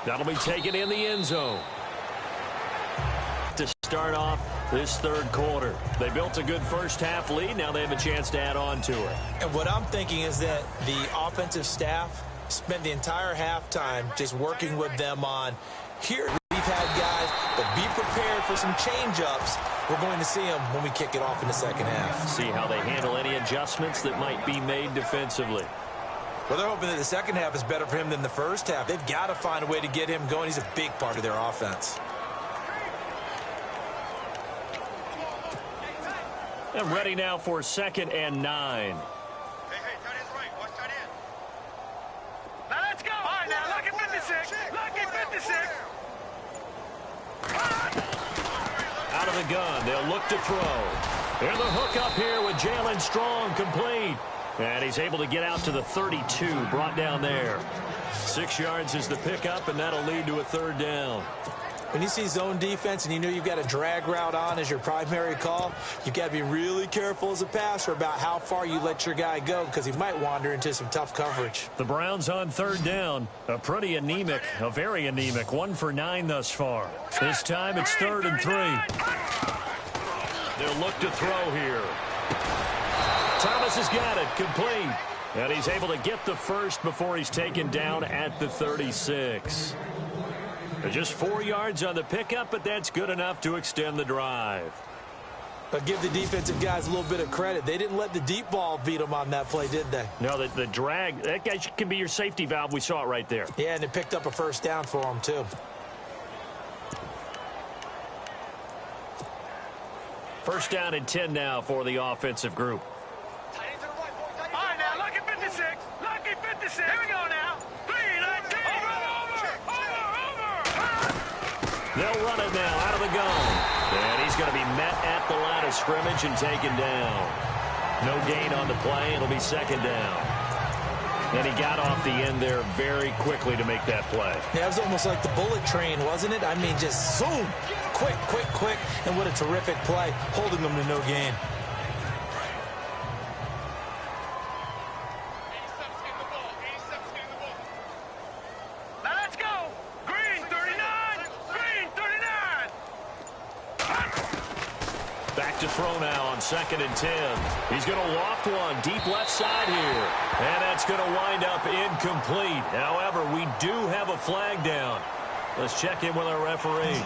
That'll be taken in the end zone. To start off this third quarter. They built a good first-half lead. Now they have a chance to add on to it. And what I'm thinking is that the offensive staff spent the entire halftime just working with them on, here we've had guys, but be prepared for some change-ups. We're going to see them when we kick it off in the second half. See how they handle any adjustments that might be made defensively. Well, they're hoping that the second half is better for him than the first half. They've got to find a way to get him going. He's a big part of their offense. And ready now for 2nd and 9. Hey, tight end's right. Watch tight end. Now let's go. All right, now, lucky 56. Lucky 56. Out of the gun, they'll look to throw. And the hook up here with Jalen Strong, complete. And he's able to get out to the 32, brought down there. 6 yards is the pickup, and that'll lead to a 3rd down. When you see zone defense and you know you've got a drag route on as your primary call, you've got to be really careful as a passer about how far you let your guy go because he might wander into some tough coverage. The Browns on 3rd down. A very anemic 1 for 9 thus far. This time it's 3rd and 3. They'll look to throw here. Thomas has got it, complete. And he's able to get the first before he's taken down at the 36. Just 4 yards on the pickup, but that's good enough to extend the drive. But give the defensive guys a little bit of credit. They didn't let the deep ball beat them on that play, did they? No, the drag, that guy can be your safety valve. We saw it right there. Yeah, and it picked up a 1st down for them, too. 1st down and 10 now for the offensive group. All right, now, lucky 56. Lucky 56. Here we go now. 3-19. They'll run it now out of the gun. And he's going to be met at the line of scrimmage and taken down. No gain on the play. It'll be 2nd down. And he got off the end there very quickly to make that play. Yeah, it was almost like the bullet train, wasn't it? I mean, just zoom. Quick. And what a terrific play, holding them to no gain. To throw now on 2nd and 10. He's going to loft one deep left side here. And that's going to wind up incomplete. However, we do have a flag down. Let's check in with our referee.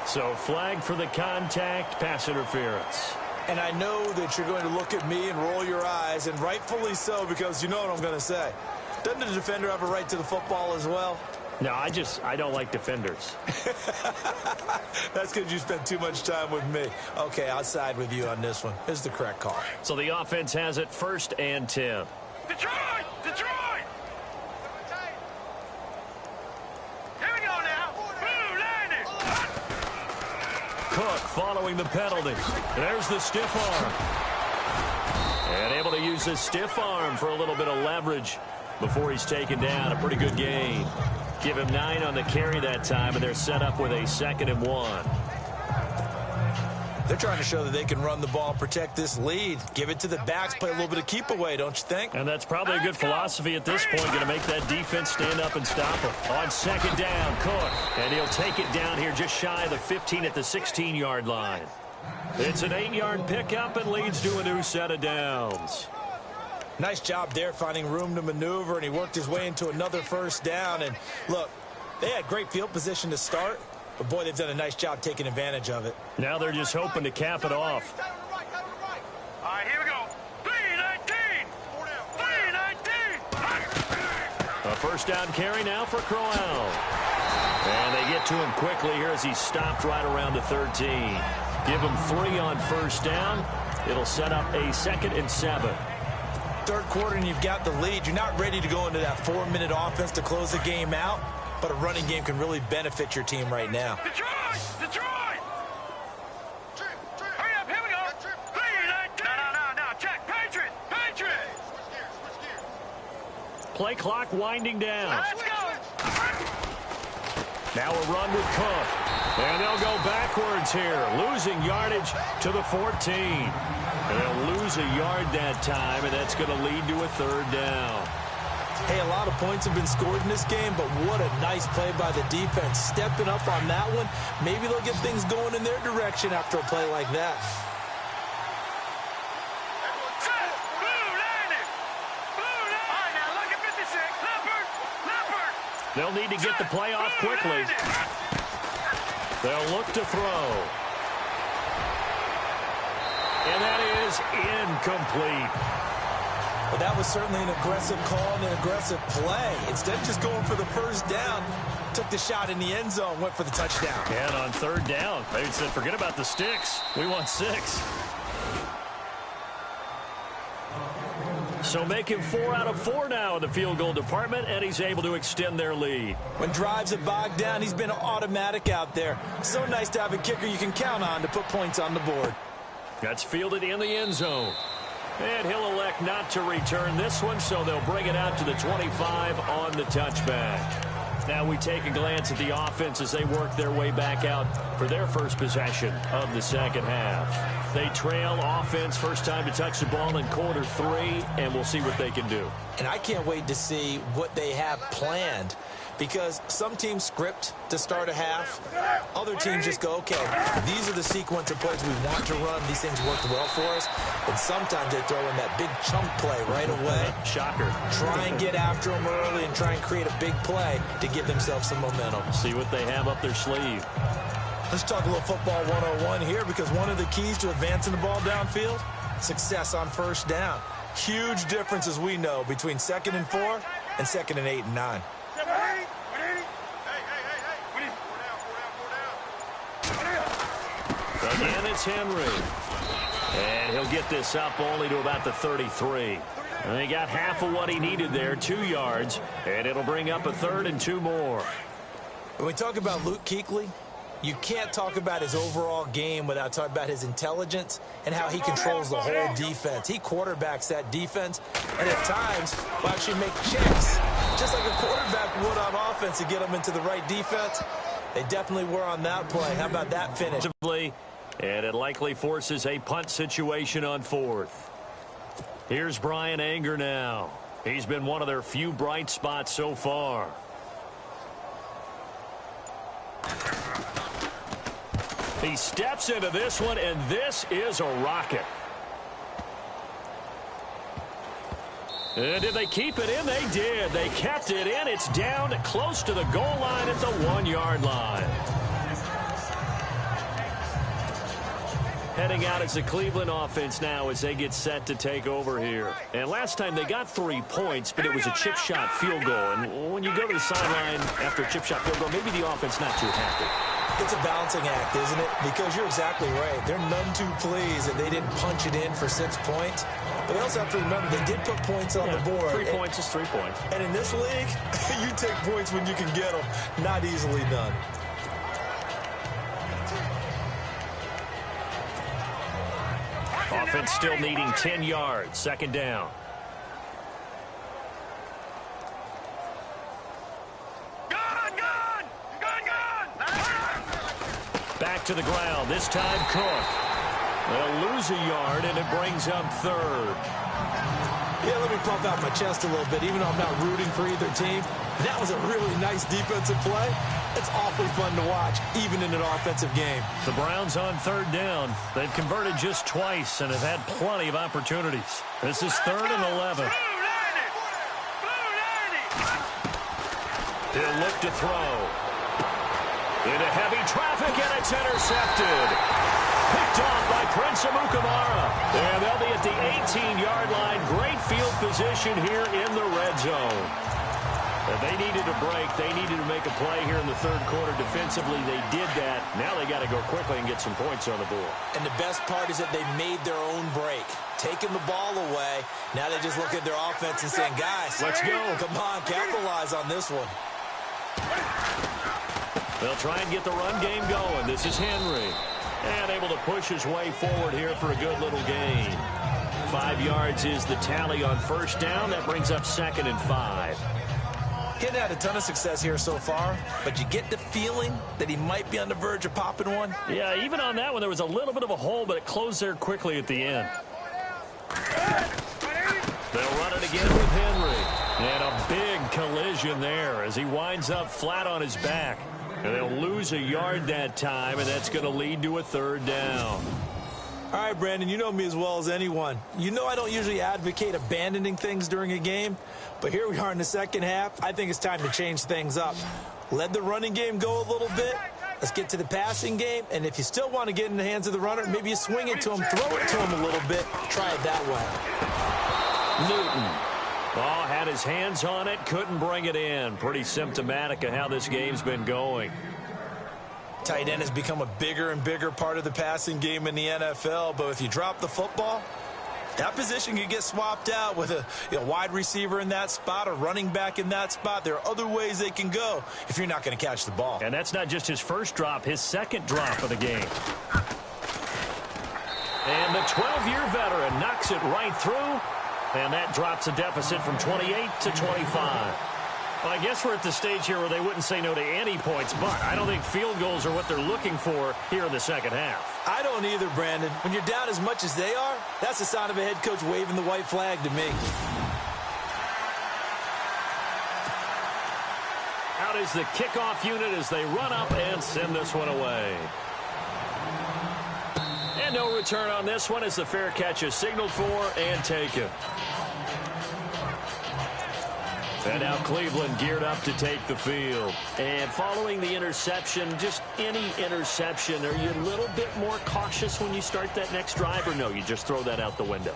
So flag for the contact, pass interference. And I know that you're going to look at me and roll your eyes, and rightfully so, because you know what I'm going to say. Doesn't the defender have a right to the football as well? No, I don't like defenders. That's because you spent too much time with me. Okay, I'll side with you on this one. This is the correct call. So the offense has it 1st and 10. Detroit! Here we go now. Blue landing. Cook following the penalty. There's the stiff arm. And able to use his stiff arm for a little bit of leverage before he's taken down. A pretty good gain. Give him 9 on the carry that time, and they're set up with a 2nd and 1. They're trying to show that they can run the ball, protect this lead. Give it to the backs, play a little bit of keep away, don't you think? And that's probably a good philosophy at this point, going to make that defense stand up and stop him. On 2nd down, Cook, and he'll take it down here just shy of the 15 at the 16-yard line. It's an 8-yard pickup and leads to a new set of downs. Nice job there finding room to maneuver, and he worked his way into another 1st down. And look, they had great field position to start, but boy, they've done a nice job taking advantage of it. Now they're just hoping to cap it off. All right, here we go. 3-19. A 1st down carry now for Crowell. And they get to him quickly here as he stopped right around the 13. Give him 3 on 1st down. It'll set up a 2nd and 7. 3rd quarter and you've got the lead. You're not ready to go into that 4-minute offense to close the game out, but a running game can really benefit your team right now. Detroit! Hurry up, here we go. 3-19. No, check. Patriot. Switch gears. Play clock winding down. Let's go. Now a run with Cook. And they'll go backwards here, losing yardage to the 14. And they'll lose a yard that time, and that's going to lead to a 3rd down. Hey, a lot of points have been scored in this game, but what a nice play by the defense. Stepping up on that one, maybe they'll get things going in their direction after a play like that. They'll need to get the play off quickly. They'll look to throw. And that is incomplete. Well, that was certainly an aggressive call and an aggressive play. Instead of just going for the first down, took the shot in the end zone, went for the touchdown. And on third down, they said, forget about the sticks. We want 6. So make him 4 out of 4 now in the field goal department, and he's able to extend their lead. When drives have bogged down, he's been automatic out there. So nice to have a kicker you can count on to put points on the board. That's fielded in the end zone. And he'll elect not to return this one, so they'll bring it out to the 25 on the touchback. Now we take a glance at the offense as they work their way back out for their first possession of the second half. They trail offense, first time to touch the ball in quarter 3, and we'll see what they can do. And I can't wait to see what they have planned, because some teams script to start a half. Other teams just go, okay, these are the sequence of plays we want to run. These things worked well for us. And sometimes they throw in that big chunk play right away. Shocker. Try and get after them early and try and create a big play to give themselves some momentum. See what they have up their sleeve. Let's talk a little football 101 here, because one of the keys to advancing the ball downfield, success on first down. Huge difference, as we know, between 2nd and 4 and 2nd and 8 and 9. Again, it's Henry. And he'll get this up only to about the 33. And he got half of what he needed there, 2 yards. And it'll bring up a 3rd and 2 more. When we talk about Luke Kuechly, you can't talk about his overall game without talking about his intelligence and how he controls the whole defense. He quarterbacks that defense, and at times will actually make checks, just like a quarterback would on offense to get them into the right defense. They definitely were on that play. How about that finish? And it likely forces a punt situation on 4th. Here's Brian Anger now. He's been one of their few bright spots so far. He steps into this one, and this is a rocket. Did they keep it in? They did. They kept it in. It's down close to the goal line at the 1-yard line. Heading out as the Cleveland offense now as they get set to take over here. And last time they got 3 points, but it was a chip shot field goal. And when you go to the sideline after a chip shot field goal, maybe the offense not too happy. It's a balancing act, isn't it? Because you're exactly right. They're none too pleased that they didn't punch it in for 6 points. But they also have to remember they did put points on the board. 3 points is 3 points. And in this league, you take points when you can get them. Not easily done. Offense still needing 10 yards. 2nd down. Back to the ground. This time Cook. They'll lose a yard, and it brings up 3rd. Yeah, let me pump out my chest a little bit, even though I'm not rooting for either team. That was a really nice defensive play. It's awfully fun to watch, even in an offensive game. The Browns on 3rd down. They've converted just twice and have had plenty of opportunities. This is 3rd and 11. He'll look to throw. Into heavy traffic, and it's intercepted. Picked off by Prince Amukamara. And they'll be at the 18-yard line. Great field position here in the red zone. They needed a break. They needed to make a play here in the 3rd quarter defensively. They did that. Now they got to go quickly and get some points on the board. And the best part is that they made their own break. Taking the ball away. Now they just look at their offense and saying, guys, let's go. Come on, capitalize on this one. They'll try and get the run game going. This is Henry. And able to push his way forward here for a good little gain. 5 yards is the tally on 1st down. That brings up 2nd and 5. He hadn't had a ton of success here so far, but you get the feeling that he might be on the verge of popping one. Yeah, even on that one, there was a little bit of a hole, but it closed there quickly at the end. They'll run it again with Henry. And a collision there as he winds up flat on his back. And they'll lose a yard that time, and that's going to lead to a third down. All right, Brandon, you know me as well as anyone. You know I don't usually advocate abandoning things during a game, but here we are in the second half. I think it's time to change things up. Let the running game go a little bit. Let's get to the passing game, and if you still want to get in the hands of the runner, maybe you swing it to him, throw it to him a little bit, try it that way. Newton. Oh, had his hands on it, couldn't bring it in. Pretty symptomatic of how this game's been going. Tight end has become a bigger and bigger part of the passing game in the NFL, but if you drop the football, that position could get swapped out with a wide receiver in that spot, a running back in that spot. There are other ways they can go if you're not going to catch the ball. And that's not just his first drop, his second drop of the game. And the 12-year veteran knocks it right through, and that drops a deficit from 28 to 25. Well, I guess we're at the stage here where they wouldn't say no to any points, but I don't think field goals are what they're looking for here in the second half. I don't either, Brandon. When you're down as much as they are, that's the sign of a head coach waving the white flag to me. Out is the kickoff unit as they run up and send this one away. And no return on this one as the fair catch is signaled for and taken. And now Cleveland geared up to take the field. And following the interception, just any interception, are you a little bit more cautious when you start that next drive, or no, you just throw that out the window?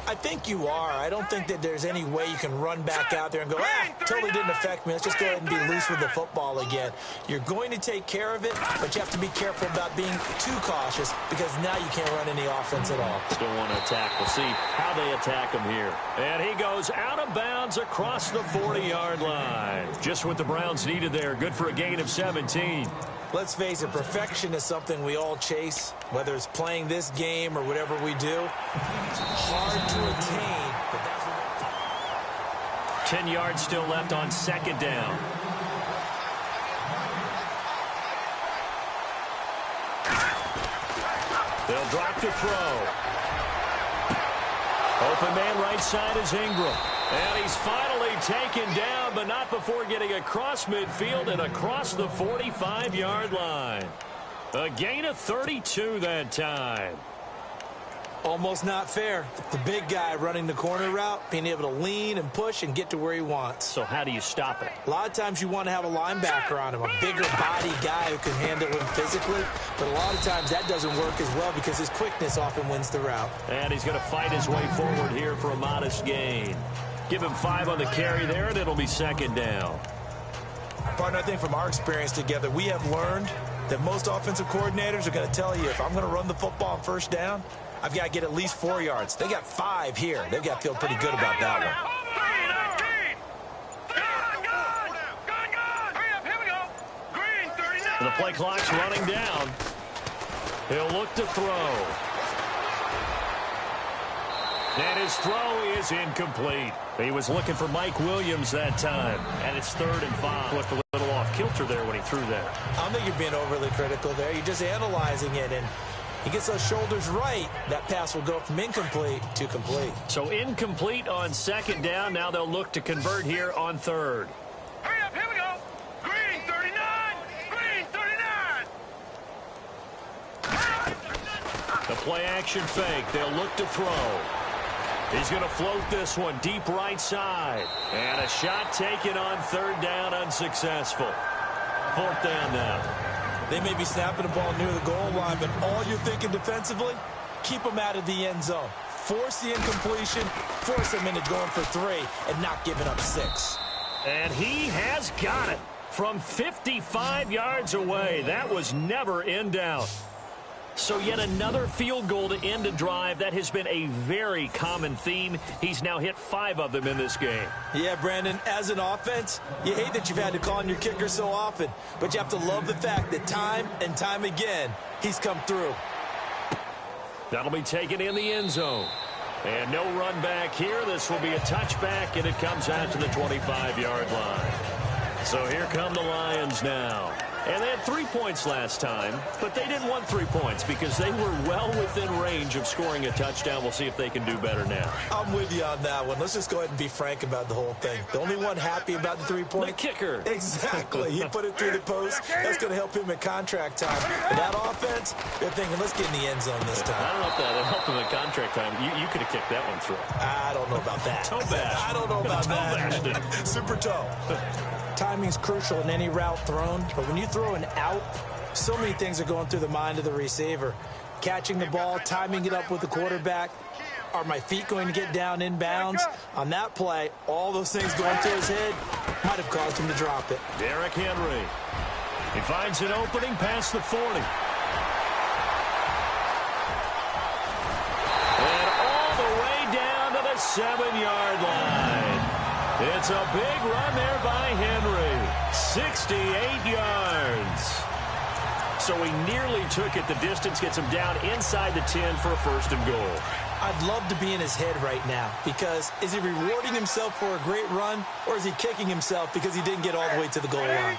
I think you are. I don't think that there's any way you can run back out there and go, totally didn't affect me. Let's just go ahead and be loose with the football again. You're going to take care of it, but you have to be careful about being too cautious because now you can't run any offense at all. Still want to attack. We'll see how they attack him here. And he goes out of bounds across the 40-yard line. Just what the Browns needed there. Good for a gain of 17. Let's face it, perfection is something we all chase, whether it's playing this game or whatever we do. It's hard to attain, but that's 10 yards still left on second down. They'll drop to throw. Open man right side is Ingram. And he's finally taken down, but not before getting across midfield and across the 45-yard line. A gain of 32 that time. almost not fair. The big guy running the corner route, being able to lean and push and get to where he wants. So how do you stop it? A lot of times you want to have a linebacker on him, a bigger body guy who can handle him physically. But a lot of times that doesn't work as well because his quickness often wins the route. And he's going to fight his way forward here for a modest gain. Give him 5 on the carry there, and it'll be second down. Partner, I think from our experience together, we have learned that most offensive coordinators are going to tell you, if I'm going to run the football on first down, I've got to get at least 4 yards. They got 5 here. They've got to feel pretty good about that one. The play clock's running down. He'll look to throw. And his throw is incomplete. He was looking for Mike Williams that time. And it's 3rd and 5. Looked a little off kilter there when he threw that. I don't think you're being overly critical there. You're just analyzing it, and he gets those shoulders right. That pass will go from incomplete to complete. So incomplete on second down. Now they'll look to convert here on 3rd. Hurry up, here we go. Green 39. Green 39. The play action fake. They'll look to throw. He's going to float this one deep right side. And a shot taken on 3rd down, unsuccessful. 4th down now. They may be snapping the ball near the goal line, but all you're thinking defensively, keep them out of the end zone. Force the incompletion, force them into going for 3, and not giving up 6. And he has got it from 55 yards away. That was never in doubt. So yet another field goal to end a drive. That has been a very common theme. He's now hit 5 of them in this game. Yeah, Brandon, as an offense, you hate that you've had to call on your kicker so often, but you have to love the fact that time and time again, he's come through. That'll be taken in the end zone. And no run back here. This will be a touchback, and it comes out to the 25-yard line. So here come the Lions now. And they had 3 points last time, but they didn't want 3 points because they were well within range of scoring a touchdown. We'll see if they can do better now. I'm with you on that one. Let's just go ahead and be frank about the whole thing. The only one happy about the 3-point? The kicker. Exactly. He put it through the post. That's going to help him at contract time. But that offense, they're thinking, let's get in the end zone this time. I don't know if that helped him at contract time. You could have kicked that one through. I don't know about that. Toe bash. I don't know about that. Super toe. Timing's crucial in any route thrown, but when you throw an out, so many things are going through the mind of the receiver. Catching the ball, timing it up with the quarterback. Are my feet going to get down inbounds? On that play, all those things going through his head might have caused him to drop it. Derrick Henry. He finds an opening past the 40. And all the way down to the 7-yard line. It's a big run there by Henry. 68 yards. So he nearly took it the distance, gets him down inside the 10 for a 1st and goal. I'd love to be in his head right now because is he rewarding himself for a great run or is he kicking himself because he didn't get all the way to the goal line?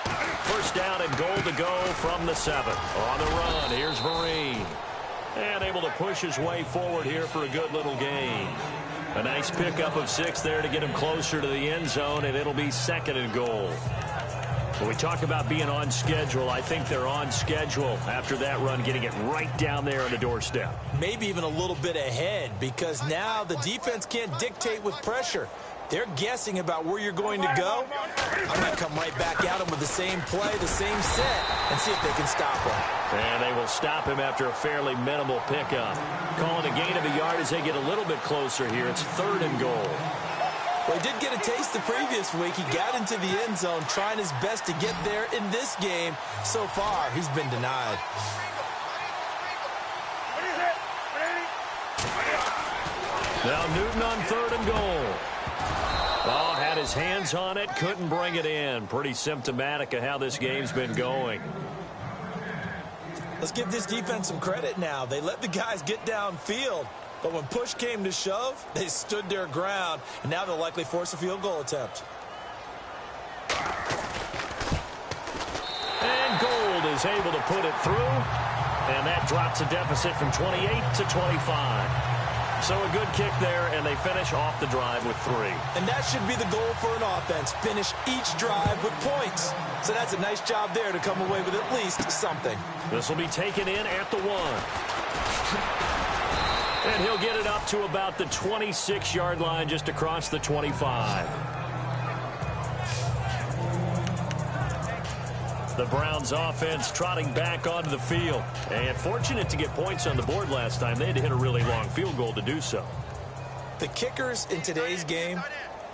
1st down and goal to go from the 7. On the run, here's Vereen. And able to push his way forward here for a good little gain. A nice pickup of 6 there to get him closer to the end zone, and it'll be 2nd and goal. When we talk about being on schedule, I think they're on schedule after that run, getting it right down there on the doorstep. Maybe even a little bit ahead because now the defense can't dictate with pressure. They're guessing about where you're going to go. I'm going to come right back at them with the same play, the same set, and see if they can stop him. And they will stop him after a fairly minimal pickup. Calling a gain of a yard as they get a little bit closer here. It's 3rd and goal. Well, he did get a taste the previous week. He got into the end zone, trying his best to get there in this game. So far, he's been denied. Now Newton on 3rd and goal. Oh, had his hands on it, couldn't bring it in. Pretty symptomatic of how this game's been going. Let's give this defense some credit now. They let the guys get downfield, but when push came to shove, they stood their ground, and now they'll likely force a field goal attempt. And Gold is able to put it through, and that drops a deficit from 28 to 25. So a good kick there, and they finish off the drive with 3. And that should be the goal for an offense, finish each drive with points. So that's a nice job there to come away with at least something. This will be taken in at the 1. And he'll get it up to about the 26-yard line, just across the 25. The Browns offense trotting back onto the field. And fortunate to get points on the board last time. They had to hit a really long field goal to do so. The kickers in today's game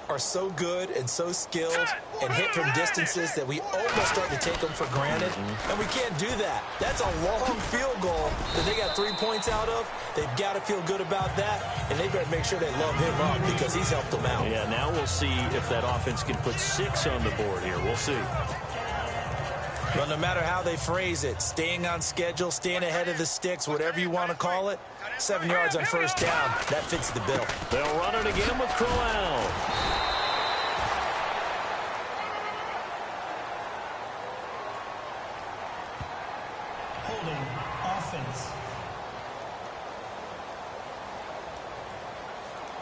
are so good and so skilled and hit from distances that we almost start to take them for granted. And we can't do that. That's a long field goal that they got 3 points out of. They've got to feel good about that, and they better make sure they love him up because he's helped them out. Yeah, now we'll see if that offense can put 6 on the board here. We'll see. Well, no matter how they phrase it, staying on schedule, staying ahead of the sticks, whatever you want to call it, 7 yards on 1st down, that fits the bill. They'll run it again with Crowell. Holding offense.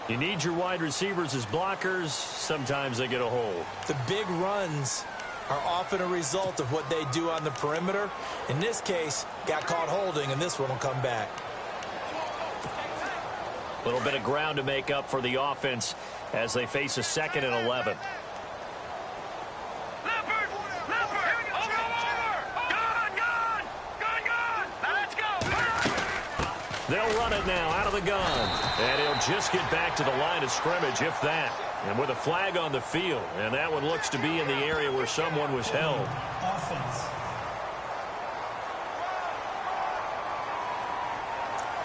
You need your wide receivers as blockers. Sometimes they get a hold. The big runs are often a result of what they do on the perimeter. In this case, got caught holding, and this one will come back. A little bit of ground to make up for the offense as they face a 2nd and 11. Leopard! Leopard! Over! Gun! Gun! Gun! Gun! Now let's go! They'll run it now out of the gun. And he'll just get back to the line of scrimmage, if that. And with a flag on the field. And that one looks to be in the area where someone was held. Offense.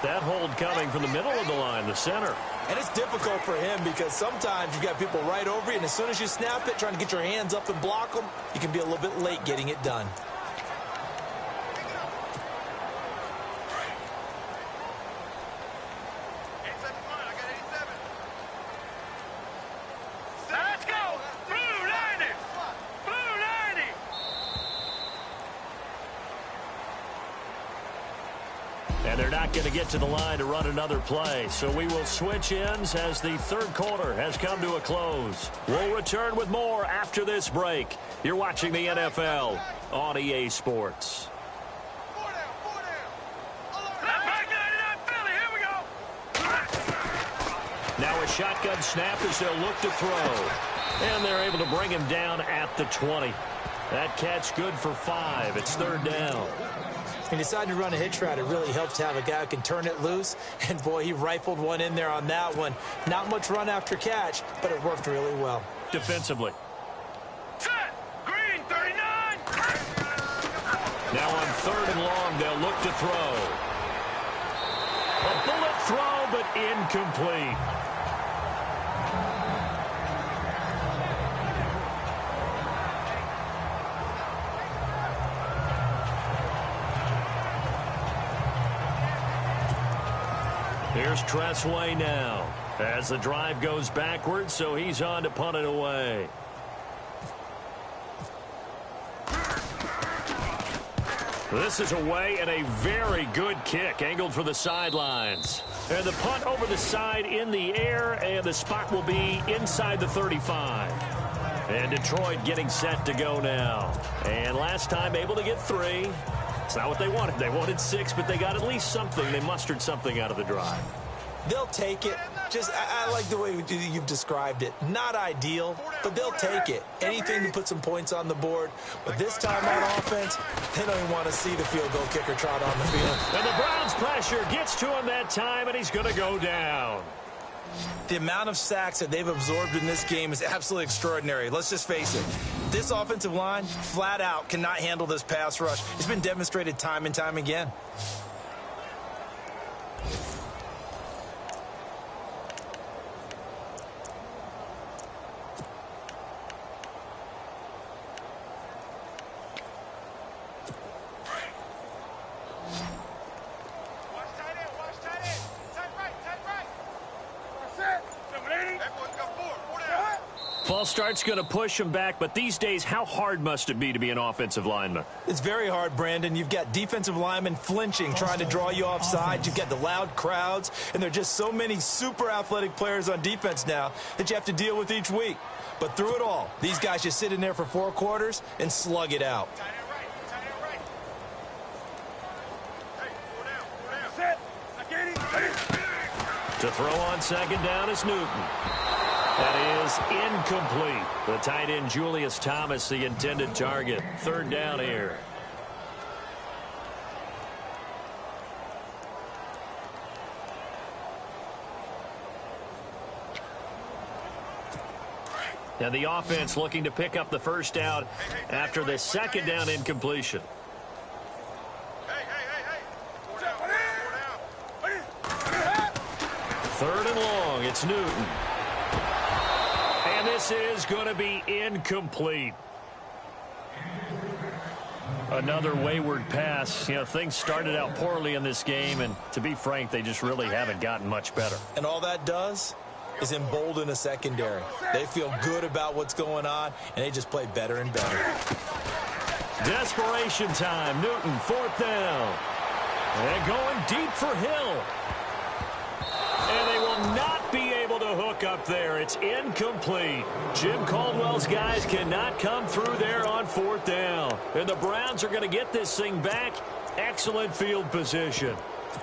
That hold coming from the middle of the line, the center. And it's difficult for him because sometimes you've got people right over you, and as soon as you snap it, trying to get your hands up and block them, you can be a little bit late getting it done. And they're not going to get to the line to run another play. So we will switch ends as the third quarter has come to a close. We'll return with more after this break. You're watching the NFL on EA Sports. Now a shotgun snap as they'll look to throw. And they're able to bring him down at the 20. That catch good for 5. It's third down. He decided to run a hitch route. It really helps to have a guy who can turn it loose. And, boy, he rifled one in there on that one. Not much run after catch, but it worked really well. Defensively. Set. Green, 39. Now on third and long, they'll look to throw. A bullet throw, but incomplete. Here's Tressway now as the drive goes backwards, so he's on to punt it away. This is away and a very good kick angled for the sidelines. And the punt over the side in the air, and the spot will be inside the 35. And Detroit getting set to go now. And last time able to get 3. It's not what they wanted. They wanted 6, but they got at least something. They mustered something out of the drive. They'll take it. I like the way you've described it. Not ideal, but they'll take it. Anything to put some points on the board. But this time on offense, they don't even want to see the field goal kicker trot on the field. And the Browns' pressure gets to him that time, and he's going to go down. The amount of sacks that they've absorbed in this game is absolutely extraordinary. Let's just face it. This offensive line, flat out, cannot handle this pass rush. It's been demonstrated time and time again. False start's going to push him back, but these days, how hard must it be to be an offensive lineman? It's very hard, Brandon. You've got defensive linemen flinching, trying to draw you offside. You've got the loud crowds, and there are just so many super athletic players on defense now that you have to deal with each week. But through it all, these guys just sit in there for 4 quarters and slug it out. To throw on second down is Newton. That is incomplete. The tight end Julius Thomas, the intended target. Third down here. And the offense looking to pick up the first down after the second down incompletion. Third and long, it's Newton. And this is going to be incomplete. Another wayward pass. You know, things started out poorly in this game, and to be frank, they just really haven't gotten much better. And all that does is embolden a secondary. They feel good about what's going on, and they just play better and better. Desperation time. Newton, fourth down. And going deep for Hill. And they will not be able to hook up there. It's incomplete. Jim Caldwell's guys cannot come through there on fourth down. And the Browns are going to get this thing back. Excellent field position.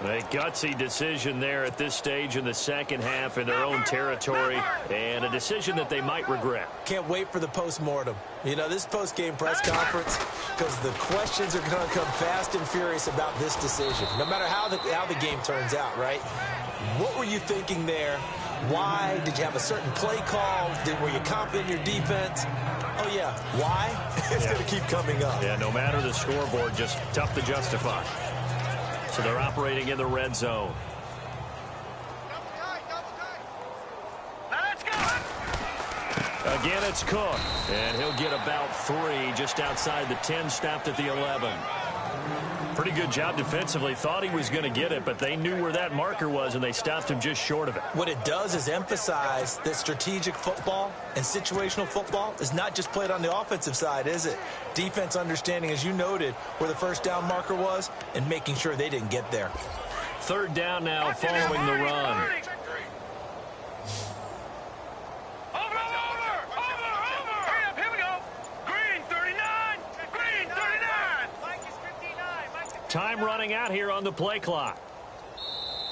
A gutsy decision there at this stage in the second half in their own territory, and a decision that they might regret. Can't wait for the postmortem. You know, this post-game press conference, because the questions are going to come fast and furious about this decision, no matter how the game turns out, right? What were you thinking there? Why? Did you have a certain play call? Were you confident in your defense? Oh, yeah. Why? It's going to keep coming up. Yeah, no matter the scoreboard, just tough to justify. So they're operating in the red zone. Again, it's Cook. And he'll get about 3 just outside the 10, stopped at the 11. Pretty good job defensively. Thought he was going to get it, but they knew where that marker was, and they stopped him just short of it. What it does is emphasize that strategic football and situational football is not just played on the offensive side, is it? Defense understanding, as you noted, where the first down marker was and making sure they didn't get there. Third down now following the run. Time running out here on the play clock.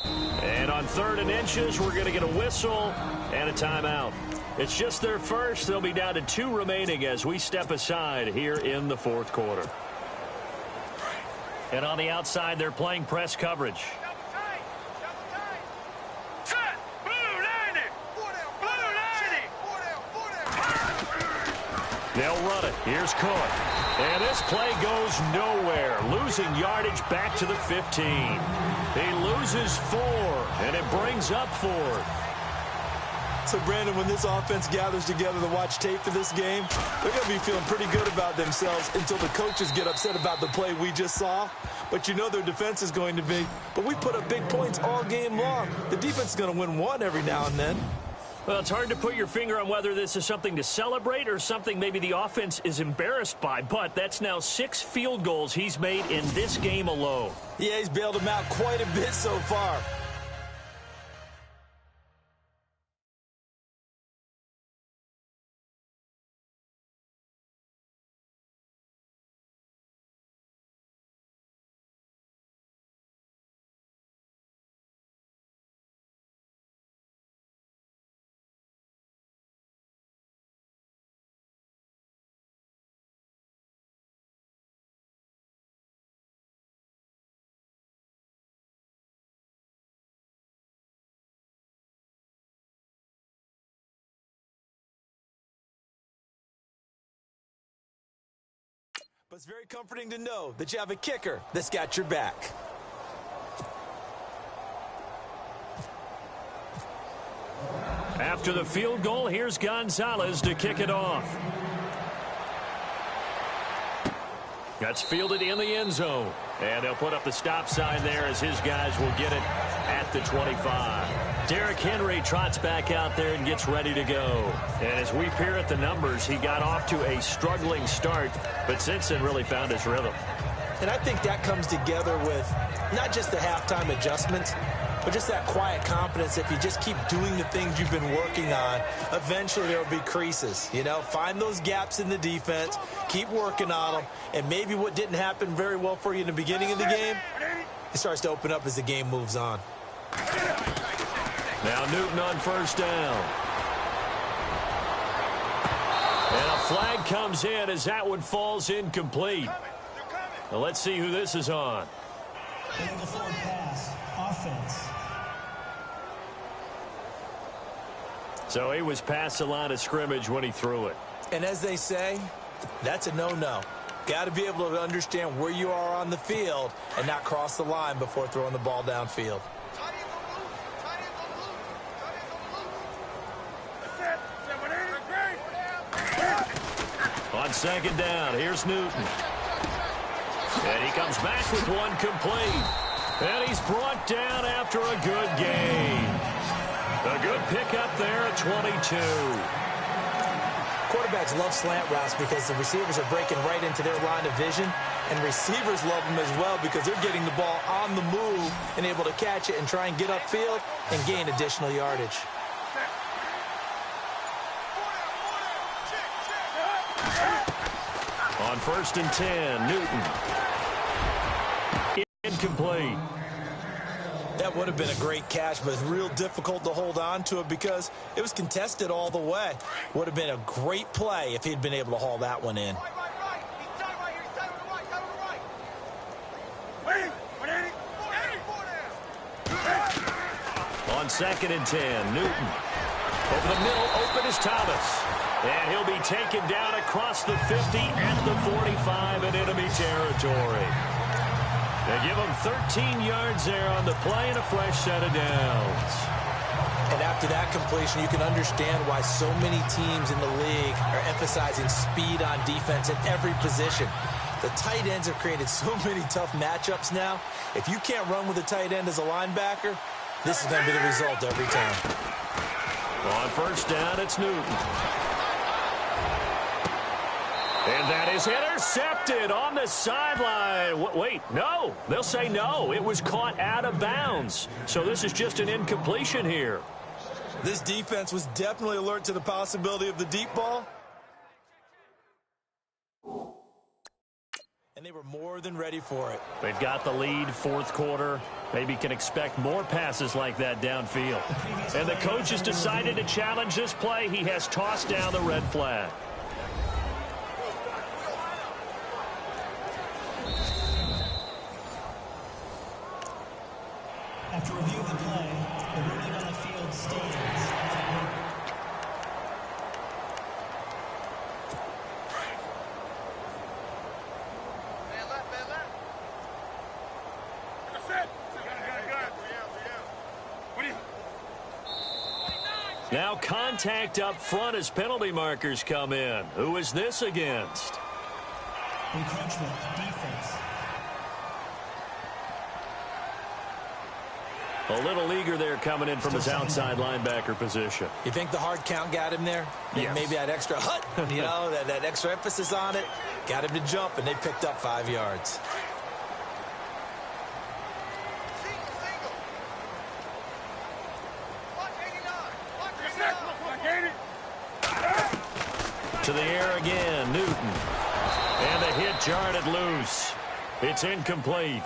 And on 3rd and inches, we're going to get a whistle and a timeout. It's just their first. They'll be down to 2 remaining as we step aside here in the 4th quarter. And on the outside, they're playing press coverage. They'll run it. Here's Cook. And this play goes nowhere. Losing yardage back to the 15. He loses 4, and it brings up 4th. So, Brandon, when this offense gathers together to watch tape for this game, they're going to be feeling pretty good about themselves until the coaches get upset about the play we just saw. But you know their defense is going to be. But we put up big points all game long. The defense is going to win one every now and then. Well, it's hard to put your finger on whether this is something to celebrate or something maybe the offense is embarrassed by. But that's now 6 field goals he's made in this game alone. Yeah, he's bailed them out quite a bit so far. But it's very comforting to know that you have a kicker that's got your back. After the field goal, here's Gonzalez to kick it off. That's fielded in the end zone. And they'll put up the stop sign there as his guys will get it at the 25. Derrick Henry trots back out there and gets ready to go. And as we peer at the numbers, he got off to a struggling start, but since then really found his rhythm. And I think that comes together with not just the halftime adjustments, but just that quiet confidence. If you just keep doing the things you've been working on, eventually there will be creases. You know, find those gaps in the defense, keep working on them, and maybe what didn't happen very well for you in the beginning of the game, it starts to open up as the game moves on. Now Newton on 1st down. And a flag comes in as that one falls incomplete. Now let's see who this is on. The forward pass, offense. So he was past the line of scrimmage when he threw it. And as they say, that's a no-no. Got to be able to understand where you are on the field and not cross the line before throwing the ball downfield. On 2nd down, here's Newton. And he comes back with one complete. And he's brought down after a good gain. A good pickup there at 22. Quarterbacks love slant routes because the receivers are breaking right into their line of vision, and receivers love them as well because they're getting the ball on the move and able to catch it and try and get upfield and gain additional yardage. On 1st and 10, Newton. Incomplete. That would have been a great catch, but it's real difficult to hold on to it because it was contested all the way. Would have been a great play if he'd been able to haul that one in. On 2nd and 10, Newton. Over the middle, open is Thomas. And he'll be taken down across the 50 at the 45 in enemy territory. They give him 13 yards there on the play and a fresh set of downs. And after that completion, you can understand why so many teams in the league are emphasizing speed on defense in every position. The tight ends have created so many tough matchups now. If you can't run with a tight end as a linebacker, this is going to be the result every time. On 1st down, it's Newton. And that is intercepted on the sideline. Wait, no. They'll say no. It was caught out of bounds. So this is just an incompletion here. This defense was definitely alert to the possibility of the deep ball. And they were more than ready for it. They've got the lead, fourth quarter. Maybe can expect more passes like that downfield. And the coach has decided to challenge this play. He has tossed down the red flag. After review of the play, the ruling on the field stands. Now contact up front as penalty markers come in. Who is this against? Encroachment, defense. A little eager there coming in from his outside linebacker position. You think the hard count got him there? Yes. Maybe that extra hut, you know, that extra emphasis on it, got him to jump, and they picked up 5 yards. To the air again, Newton. And the hit jarred loose. It's incomplete.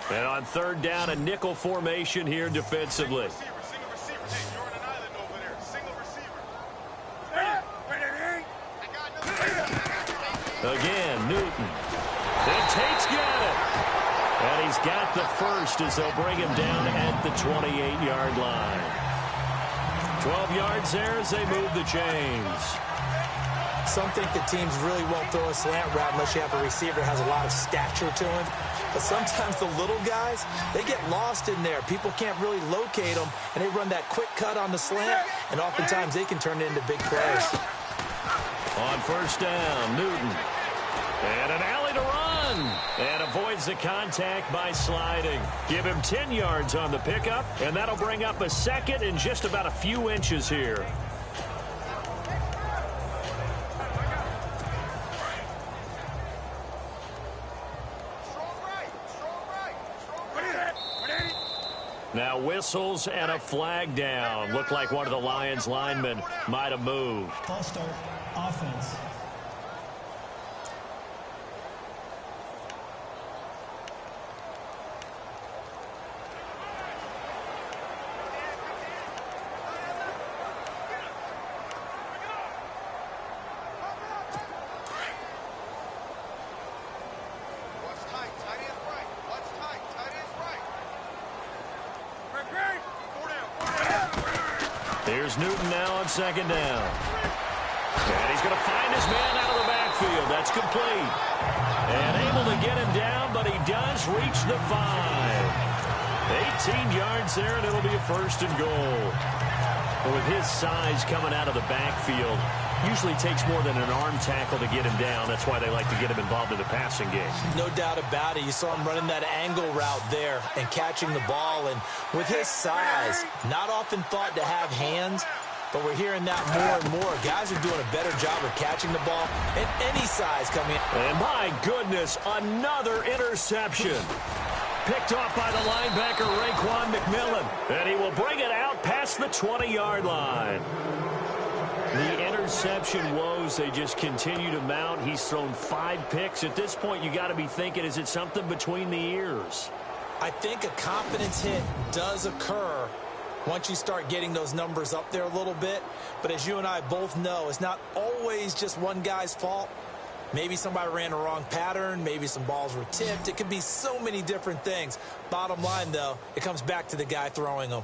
And on third down, a nickel formation here defensively. Single receiver. Hey, you're on an island over there. Single receiver. Again, Newton. And Tate's got it. And he's got the first as they'll bring him down at the 28-yard line. 12 yards there as they move the chains. Some think the teams really won't throw a slant route unless you have a receiver that has a lot of stature to him. But sometimes the little guys, they get lost in there. People can't really locate them, and they run that quick cut on the slant, and oftentimes they can turn it into big plays. On first down, Newton. And an alley to run. And avoids the contact by sliding. Give him 10 yards on the pickup, and that'll bring up a second in just about a few inches here. Now whistles and a flag down. Looked like one of the Lions linemen might have moved. False start, offense. Here's Newton now on second down. And he's going to find his man out of the backfield. That's complete. And able to get him down, but he does reach the 5. 18 yards there, and it'll be a first and goal. But with his size coming out of the backfield, usually takes more than an arm tackle to get him down. That's why they like to get him involved in the passing game. No doubt about it. You saw him running that angle route there and catching the ball. And with his size, not often thought to have hands, but we're hearing that more and more. Guys are doing a better job of catching the ball at any size coming in. And my goodness, another interception. Picked off by the linebacker, Raekwon McMillan. And he will bring it out past the 20-yard line. The interception woes, they just continue to mount. He's thrown 5 picks. At this point, you got to be thinking, is it something between the ears? I think a confidence hit does occur once you start getting those numbers up there a little bit. But as you and I both know, it's not always just one guy's fault. Maybe somebody ran a wrong pattern. Maybe some balls were tipped. It could be so many different things. Bottom line, though, it comes back to the guy throwing them.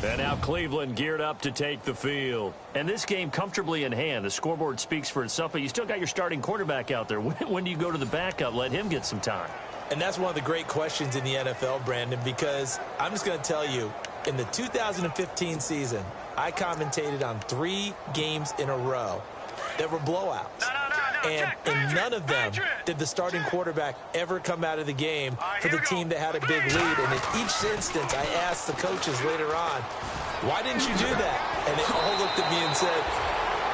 And now Cleveland geared up to take the field. And this game comfortably in hand. The scoreboard speaks for itself, but you still got your starting quarterback out there. When do you go to the backup? Let him get some time. And that's one of the great questions in the NFL, Brandon, because I'm just going to tell you, in the 2015 season, I commentated on 3 games in a row that were blowouts. And in none of them did the starting quarterback ever come out of the game for the team that had a big lead. And in each instance, I asked the coaches later on, why didn't you do that? And they all looked at me and said,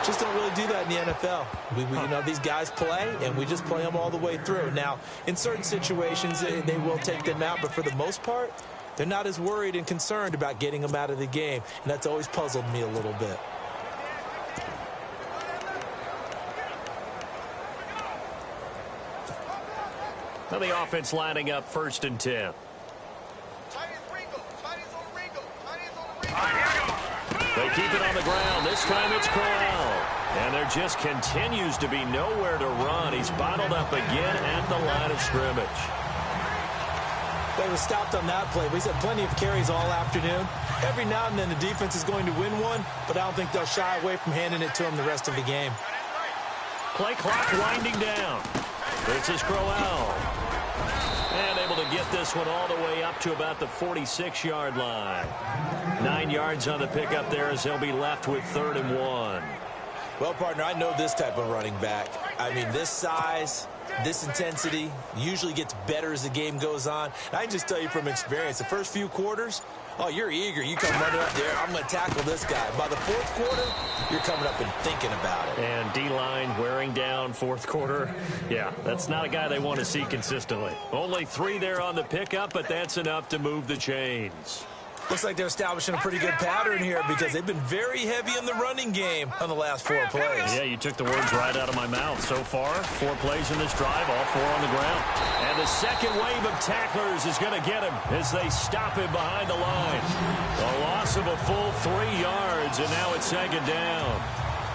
just don't really do that in the NFL. You know, these guys play, and we just play them all the way through. Now, in certain situations, they will take them out, but for the most part, they're not as worried and concerned about getting them out of the game, and that's always puzzled me a little bit. Now the offense lining up 1st and 10. They keep it on the ground. This time it's Corral. And there just continues to be nowhere to run. He's bottled up again at the line of scrimmage. They were stopped on that play. We had plenty of carries all afternoon. Every now and then the defense is going to win one, but I don't think they'll shy away from handing it to them the rest of the game. Play clock winding down. This is Corral. And able to get this one all the way up to about the 46-yard line. 9 yards on the pickup there as they'll be left with 3rd and 1. Well, partner, I know this type of running back. I mean, this size, this intensity usually gets better as the game goes on. And I can just tell you from experience, the first few quarters, oh, you're eager. You come running up there, I'm going to tackle this guy. By the 4th quarter, you're coming up and thinking about it. And D-line wearing down 4th quarter. Yeah, that's not a guy they want to see consistently. Only 3 there on the pickup, but that's enough to move the chains. Looks like they're establishing a pretty good pattern here because they've been very heavy in the running game on the last 4 plays. Yeah, you took the words right out of my mouth. So far, 4 plays in this drive, all 4 on the ground. And the second wave of tacklers is going to get him as they stop him behind the line. A loss of a full 3 yards, and now it's 2nd down.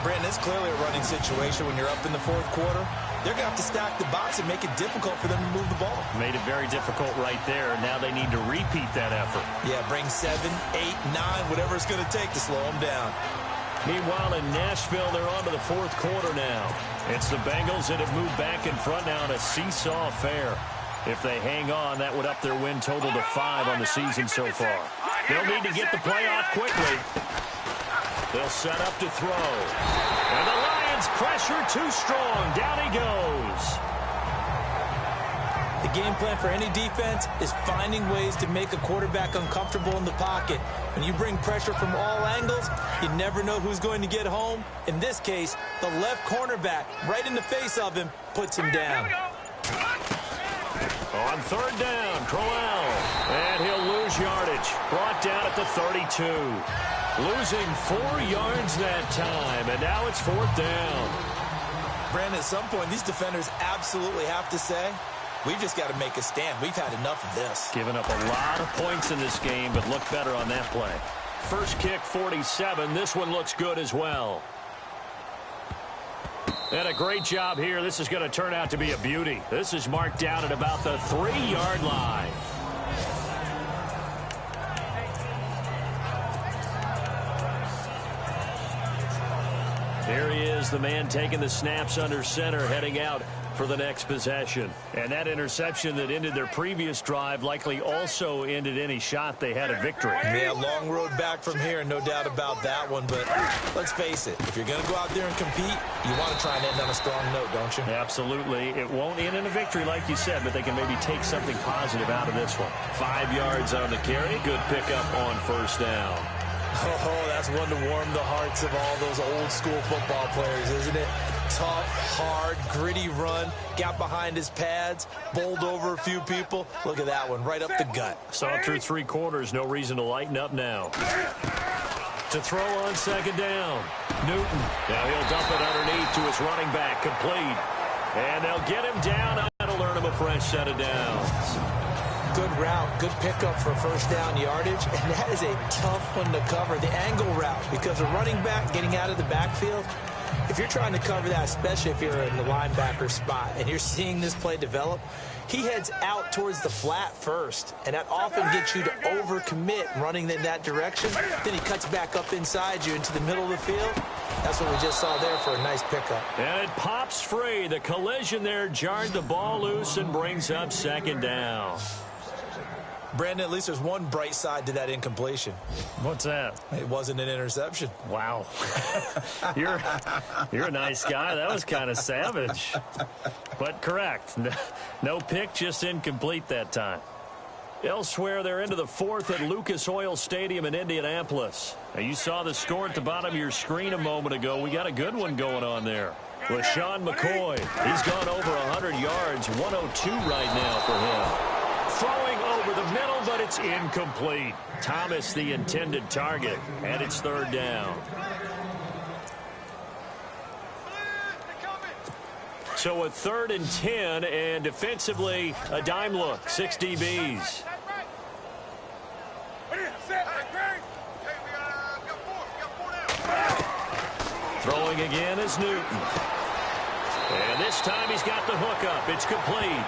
Brandon, it's clearly a running situation when you're up in the 4th quarter. They're going to have to stack the box and make it difficult for them to move the ball. Made it very difficult right there. Now they need to repeat that effort. Yeah, bring 7, 8, 9, whatever it's going to take to slow them down. Meanwhile, in Nashville, they're on to the 4th quarter now. It's the Bengals that have moved back in front now in a seesaw affair. If they hang on, that would up their win total to 5 on the season so far. They'll need to get the play off quickly. They'll set up to throw. And the Lions pressure too strong. Down he goes. The game plan for any defense is finding ways to make a quarterback uncomfortable in the pocket. When you bring pressure from all angles, you never know who's going to get home. In this case, the left cornerback, right in the face of him, puts him down. On 3rd down, Crowell. And he'll lose yardage. Brought down at the 32. Losing 4 yards that time, and now it's 4th down. Brandon, at some point, these defenders absolutely have to say, we've just got to make a stand. We've had enough of this. Giving up a lot of points in this game, but look better on that play. First kick, 47. This one looks good as well. And a great job here. This is going to turn out to be a beauty. This is marked down at about the 3-yard line. Here he is, the man taking the snaps under center, heading out for the next possession. And that interception that ended their previous drive likely also ended any shot they had at victory. Yeah, long road back from here, no doubt about that one. But let's face it, if you're going to go out there and compete, you want to try and end on a strong note, don't you? Absolutely. It won't end in a victory like you said, but they can maybe take something positive out of this one. 5 yards on the carry. Good pickup on 1st down. Oh, that's one to warm the hearts of all those old school football players, isn't it? Tough, hard, gritty run. Got behind his pads, bowled over a few people. Look at that one, right up the gut. Saw it through 3 quarters. No reason to lighten up now. To throw on 2nd down. Newton. Now he'll dump it underneath to his running back. Complete. And they'll get him down. That'll earn him a fresh set of downs. Good route, good pickup for 1st down yardage, and that is a tough one to cover, the angle route, because a running back getting out of the backfield, if you're trying to cover that, especially if you're in the linebacker spot, and you're seeing this play develop, he heads out towards the flat first, and that often gets you to overcommit running in that direction. Then he cuts back up inside you into the middle of the field. That's what we just saw there for a nice pickup. And it pops free. The collision there jarred the ball loose and brings up 2nd down. Brandon, at least there's one bright side to that incompletion. What's that? It wasn't an interception. Wow. You're a nice guy. That was kind of savage. But correct. No pick, just incomplete that time. Elsewhere, they're into the fourth at Lucas Oil Stadium in Indianapolis. Now, you saw the score at the bottom of your screen a moment ago. We got a good one going on there. LaShawn McCoy, he's gone over 100 yards, 102 right now for him. Throwing over the middle, but it's incomplete. Thomas, the intended target, and it's third down. So a 3rd and 10, and defensively, a dime look, 6 DBs. Throwing again is Newton. And this time he's got the hook up. It's complete.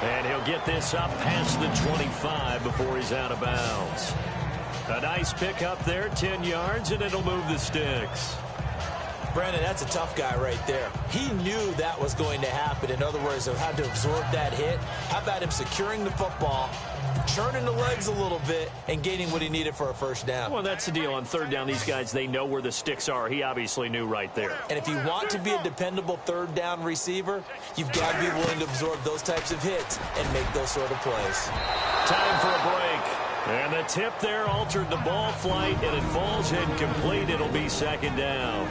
And he'll get this up past the 25 before he's out of bounds. A nice pick up there, 10 yards, and it'll move the sticks. Brandon, that's a tough guy right there. He knew that was going to happen. In other words, he had to absorb that hit. How about him securing the football, churning the legs a little bit, and gaining what he needed for a first down? Well, that's the deal. On third down, these guys, they know where the sticks are. He obviously knew right there. And if you want to be a dependable third down receiver, you've got to be willing to absorb those types of hits and make those sort of plays. Time for a break. And the tip there altered the ball flight, and it falls incomplete. It'll be second down.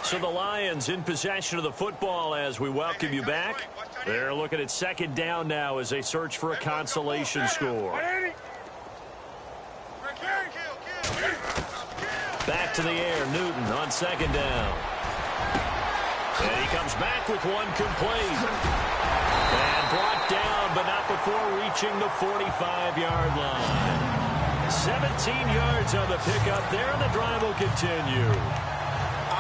So the Lions in possession of the football as we welcome you back. They're looking at second down now as they search for a consolation score. Back to the air, Newton on second down. And he comes back with one complete. And brought down, but not before reaching the 45-yard line. 17 yards on the pickup there, and the drive will continue.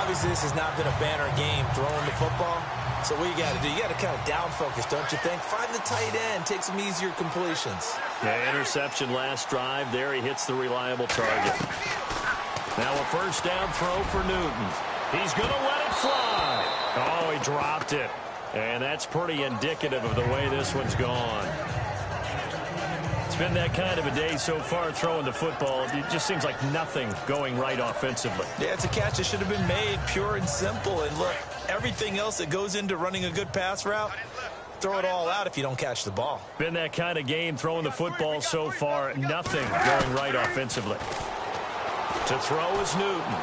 Obviously, this has not been a banner game throwing the football. So what you got to do, you got to kind of down focus, don't you think? Find the tight end, take some easier completions. Yeah, interception last drive. There he hits the reliable target. Now a first down throw for Newton. He's going to let it fly. Oh, he dropped it. And that's pretty indicative of the way this one's gone. It's been that kind of a day so far throwing the football. It just seems like nothing going right offensively. Yeah, it's a catch that should have been made, pure and simple. And look, everything else that goes into running a good pass route, throw it all out if you don't catch the ball. Been that kind of game throwing the football so far. Nothing going right offensively. To throw is Newton.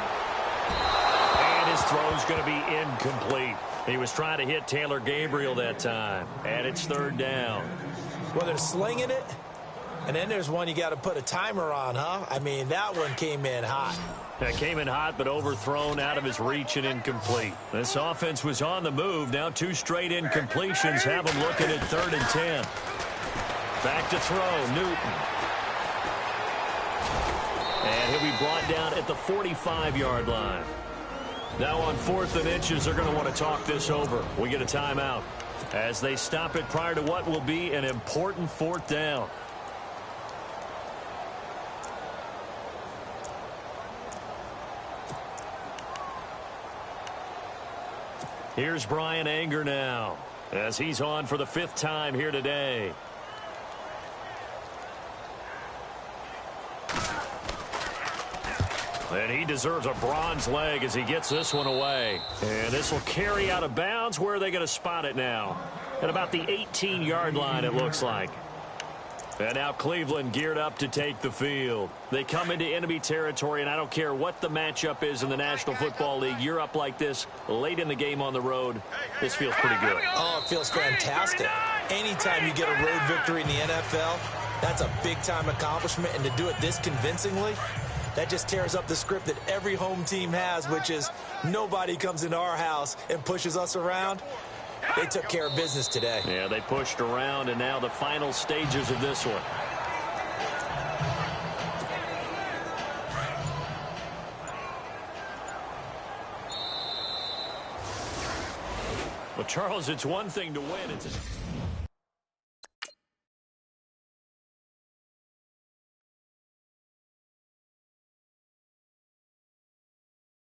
And his throw's going to be incomplete. He was trying to hit Taylor Gabriel that time. And it's third down. Well, they're slinging it. And then there's one you got to put a timer on, huh? I mean, that one came in hot. That came in hot, but overthrown, out of his reach, and incomplete. This offense was on the move. Now 2 straight incompletions have them looking at 3rd and 10. Back to throw, Newton. And he'll be brought down at the 45-yard line. Now on 4th and inches, they're going to want to talk this over. We get a timeout as they stop it prior to what will be an important 4th down. Here's Brian Anger now as he's on for the 5th time here today. And he deserves a bronze leg as he gets this one away. And this will carry out of bounds. Where are they going to spot it now? At about the 18-yard line, it looks like. And now Cleveland geared up to take the field. They come into enemy territory, and I don't care what the matchup is in the National Football League. You're up like this late in the game on the road. This feels pretty good. Oh, it feels fantastic. Anytime you get a road victory in the NFL, that's a big-time accomplishment. And to do it this convincingly, that just tears up the script that every home team has, which is nobody comes into our house and pushes us around. They took care of business today. Yeah, they pushed around, and now the final stages of this one. Well, Charles, it's one thing to win. It's